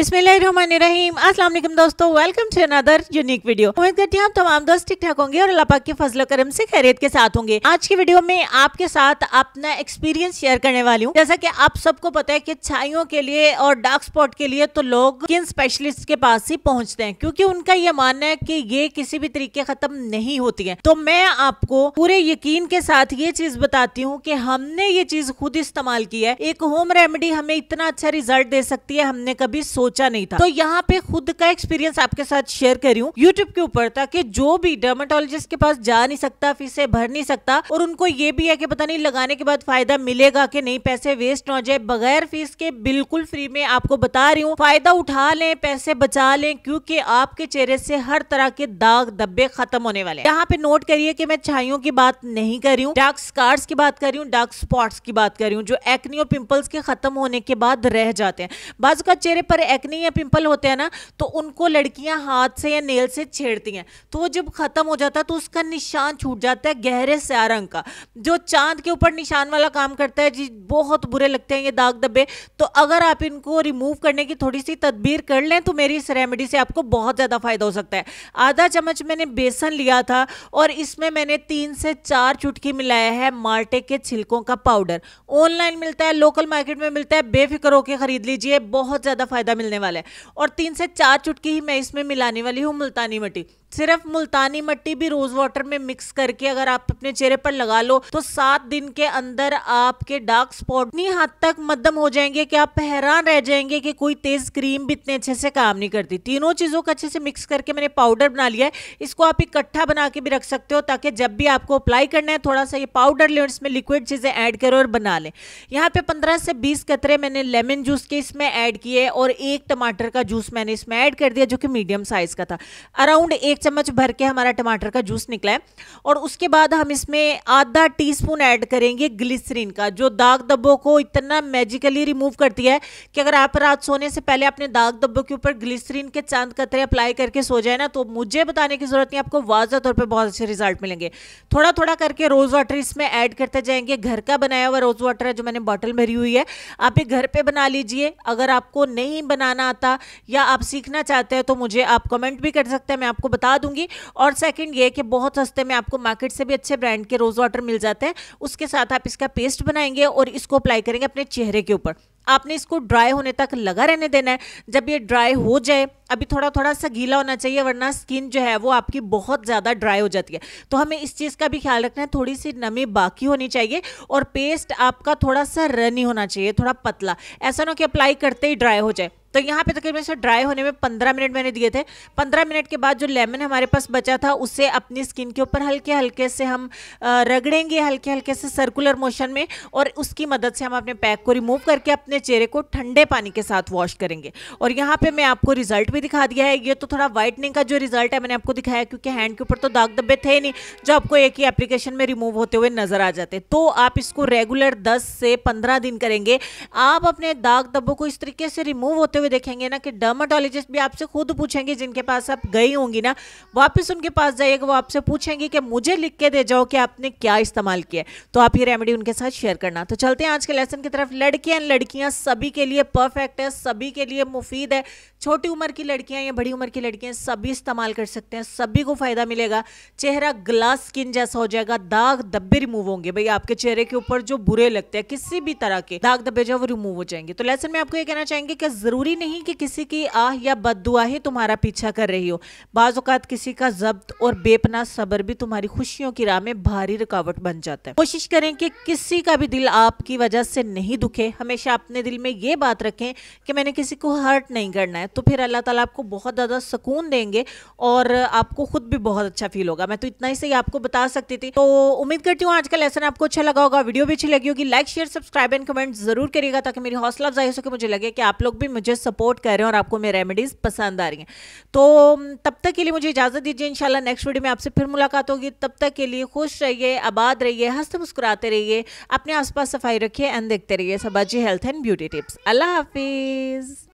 बिस्मिल्लाहिर्रहमानिर्रहीम। अस्सलाम वालेकुम दोस्तों, welcome to another unique video. उम्मीद करती हूँ आप तमाम दोस्त ठीक ठाक होंगे और अल्लाह पाक के फजल करम से खैरियत के साथ होंगे। आज की वीडियो में आपके साथ अपना एक्सपीरियंस शेयर करने वाली हूँ। जैसा कि आप सबको पता है कि छाइयों के लिए और डार्क स्पॉट के लिए तो लोग स्किन स्पेशलिस्ट के पास ही पहुंचते हैं, क्योंकि उनका ये मानना है कि ये किसी भी तरीके खत्म नहीं होती है। तो मैं आपको पूरे यकीन के साथ ये चीज बताती हूँ कि हमने ये चीज खुद इस्तेमाल की है। एक होम रेमेडी हमें इतना अच्छा रिजल्ट दे सकती है, हमने कभी सोचा नहीं था। तो यहाँ पे खुद का एक्सपीरियंस आपके साथ शेयर करी हूँ यूट्यूब के ऊपर, ताकि जो भी डर्मेटोलॉजिस्ट के पास जा नहीं सकता, फीसें भर नहीं सकता, और उनको ये भी है कि पता नहीं लगाने के बाद फायदा मिलेगा कि नहीं, पैसे वेस्ट ना हो जाए, बगैर फीस के बिल्कुल फ्री में आपको बता रही हूँ। फायदा उठा लें, पैसे बचा लें, क्योंकि आपके चेहरे से हर तरह के दाग धब्बे खत्म होने वाले हैं। यहाँ पे नोट करिए कि मैं छाइयों की बात नहीं कर रही हूँ, डार्क स्कार्स की बात कर रही हूँ, डार्क स्पॉट्स की बात कर रही हूँ, जो एक्ने और पिंपल्स के खत्म होने के बाद रह जाते हैं। बाजू का चेहरे पर एक्ने या पिंपल होते हैं ना, तो उनको लड़कियां हाथ से या नेल से छेड़ती हैं, तो वो जब खत्म हो जाता है तो उसका निशान छूट जाता है गहरे स्याह रंग का, जो चांद के ऊपर निशान वाला काम करता है जी। बहुत बुरे लगते हैं ये दाग धब्बे। तो अगर आप इनको रिमूव करने की थोड़ी सी तदबीर कर लें तो मेरी इस रेमेडी से आपको बहुत ज्यादा फायदा हो सकता है। आधा चम्मच मैंने बेसन लिया था और इसमें मैंने 3 से 4 चुटकी मिलाया है माल्टे के छिलकों का पाउडर। ऑनलाइन मिलता है, लोकल मार्केट में मिलता है, बेफिक्र होकर खरीद लीजिए, बहुत ज्यादा फायदा मिलने वाला है। और 3 से 4 चुटकी ही मैं इसमें मिलाने वाली हूँ मुल्तानी मिट्टी। सिर्फ मुल्तानी मिट्टी भी रोज वाटर में मिक्स करके अगर आप अपने चेहरे पर लगा लो तो 7 दिन के अंदर आपके डार्क स्पॉट इतनी हद तक मध्यम हो जाएंगे कि आप हैरान रह जाएंगे कि कोई तेज क्रीम भी इतने अच्छे से काम नहीं करती। तीनों चीजों को अच्छे से मिक्स करके मैंने पाउडर बना लिया है। इसको आप इकट्ठा बना के भी रख सकते हो, ताकि जब भी आपको अप्लाई करना है थोड़ा सा ये पाउडर ले और इसमें लिक्विड चीजें ऐड करो और बना लें। यहाँ पे 15 से 20 कतरे मैंने लेमन जूस के इसमें ऐड किए और 1 टमाटर का जूस मैंने इसमें ऐड कर दिया, जो कि मीडियम साइज का था। अराउंड 1 चम्मच भर के हमारा टमाटर का जूस निकला है। और उसके बाद हम इसमें आधा टीस्पून ऐड करेंगे ग्लिसरीन का, जो दाग धब्बों को इतना मैजिकली रिमूव करती है कि अगर आप रात सोने से पहले अपने दाग धब्बों के ऊपर ग्लिसरीन के चंद कतरे अप्लाई करके सो जाए ना, तो मुझे बताने की जरूरत नहीं, आपको वाज़ह तौर पे बहुत अच्छे रिजल्ट मिलेंगे। थोड़ा थोड़ा करके रोज वाटर इसमें ऐड करते जाएंगे। घर का बनाया हुआ रोज वाटर है जो मैंने बॉटल भरी हुई है, आप ये घर पे बना लीजिए। अगर आपको नहीं बनाना आता या आप सीखना चाहते हैं तो मुझे आप कमेंट भी कर सकते हैं, मैं आपको बता दूंगी। और सेकंड ये कि बहुत सस्ते में आपको मार्केट से भी अच्छे ब्रांड के रोज वाटर मिल जाते हैं। उसके साथ आप इसका पेस्ट बनाएंगे और इसको अप्लाई करेंगे अपने चेहरे के ऊपर। आपने इसको ड्राई होने तक लगा रहने देना है। जब ये ड्राई हो जाए, अभी थोड़ा थोड़ा सा गीला होना चाहिए, वरना स्किन जो है वो आपकी बहुत ज़्यादा ड्राई हो जाती है। तो हमें इस चीज़ का भी ख्याल रखना है, थोड़ी सी नमी बाकी होनी चाहिए और पेस्ट आपका थोड़ा सा रनी होना चाहिए, थोड़ा पतला। ऐसा ना कि अप्लाई करते ही ड्राई हो जाए। तो यहाँ पे तकरीबन से ड्राई होने में 15 मिनट मैंने दिए थे। 15 मिनट के बाद जो लेमन हमारे पास बचा था उसे अपनी स्किन के ऊपर हल्के हल्के से हम रगड़ेंगे, हल्के हल्के से सर्कुलर मोशन में, और उसकी मदद से हम अपने पैक को रिमूव करके अपने चेहरे को ठंडे पानी के साथ वॉश करेंगे। और यहाँ पे मैं आपको रिजल्ट भी दिखा दिया है। ये तो थोड़ा व्हाइटनिंग का जो रिजल्ट है मैंने आपको दिखाया, क्योंकि हैंड के ऊपर तो दाग धब्बे थे नहीं जो आपको एक ही एप्लीकेशन में रिमूव होते हुए नजर आ जाते। तो आप इसको रेगुलर 10 से 15 दिन करेंगे, आप अपने दाग धब्बों को इस तरीके से रिमूव होते हुए देखेंगे ना कि डर्मेटोलॉजिस्ट भी आपसे खुद पूछेंगे, जिनके पास आप गई होंगी ना, वापस उनके पास जाइएगा, वो आपसे पूछेंगे कि मुझे लिख के दे जाओ कि आपने क्या इस्तेमाल किया। तो आप ये रेमेडी उनके साथ शेयर करना। तो चलते हैं आज के लेसन की तरफ। लड़कियां लड़कियां सभी के लिए परफेक्ट है, सभी के लिए मुफीद है। छोटी उम्र की लड़कियां या बड़ी उम्र की लड़कियां सभी इस्तेमाल कर सकते हैं, सभी को फायदा मिलेगा। चेहरा ग्लास स्किन जैसा हो जाएगा, दाग धब्बे रिमूव होंगे। भाई आपके चेहरे के ऊपर जो बुरे लगते हैं, किसी भी तरह के दाग धब्बे जो वो रिमूव हो जाएंगे। तो लेसन में आपको ये कहना चाहेंगे कि जरूरी नहीं कि किसी की आह या बद्दुआ ही तुम्हारा पीछा कर रही हो। बाज़ औक़ात किसी का ज़ब्त और बेपनाह सब्र भी तुम्हारी खुशियों की राह में भारी रुकावट बन जाता है। कोशिश करें कि किसी का भी दिल आपकी वजह से नहीं दुखे। हमेशा अपने दिल में ये बात रखें कि मैंने किसी को हर्ट नहीं करना है, तो फिर अल्लाह ताला आपको बहुत ज़्यादा सुकून देंगे और आपको खुद भी बहुत अच्छा फील होगा। मैं तो इतना ही सही आपको बता सकती थी। तो उम्मीद करती हूँ आज का लेसन आपको अच्छा लगा होगा, वीडियो भी अच्छी लगी होगी। Like share subscribe and comment जरूर करिएगा, ताकि मेरी हौसला अफजाई हो सके, मुझे लगे कि आप लोग भी मुझे सपोर्ट कर रहे हैं और आपको मेरे रेमेडीज पसंद आ रही हैं। तो तब तक के लिए मुझे इजाजत दीजिए। इंशाल्लाह नेक्स्ट वीडियो में आपसे फिर मुलाकात होगी। तब तक के लिए खुश रहिए, आबाद रहिए, हंसते मुस्कुराते रहिए, अपने आसपास सफाई रखिए एंड देखते रहिए Sabaji health and beauty tips. अल्लाह हाफिज।